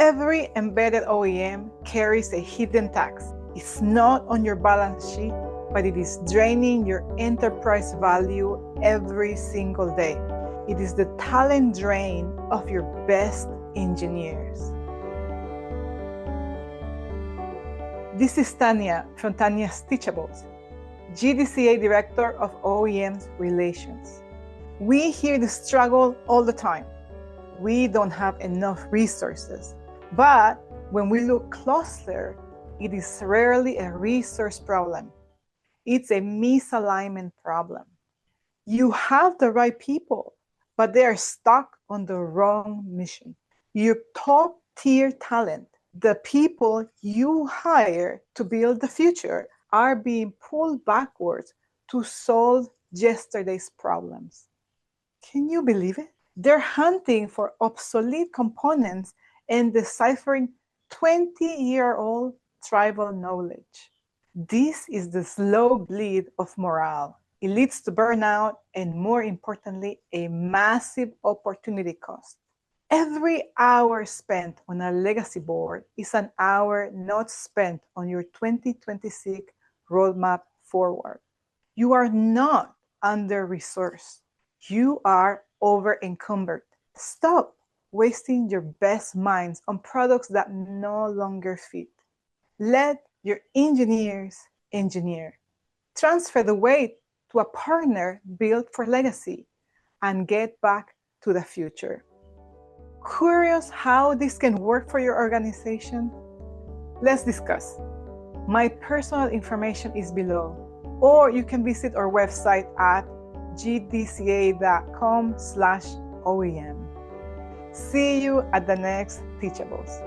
Every embedded OEM carries a hidden tax. It's not on your balance sheet, but it is draining your enterprise value every single day. It is the talent drain of your best engineers. This is Tania from Tania Teachables, GDCA Director of OEM Relations. We hear the struggle all the time. We don't have enough resources. But when we look closer, it is rarely a resource problem. It's a misalignment problem. You have the right people, but they are stuck on the wrong mission. Your top-tier talent, the people you hire to build the future, are being pulled backwards to solve yesterday's problems. Can you believe it? They're hunting for obsolete components and deciphering 20-year-old tribal knowledge. This is the slow bleed of morale. It leads to burnout and, more importantly, a massive opportunity cost. Every hour spent on a legacy board is an hour not spent on your 2026 roadmap forward. You are not under-resourced. You are over-encumbered. Stop wasting your best minds on products that no longer fit. Let your engineers engineer. Transfer the weight to a partner built for legacy and get back to the future. Curious how this can work for your organization? Let's discuss. My personal information is below, or you can visit our website at gdca.com/OEM. See you at the next Teachables.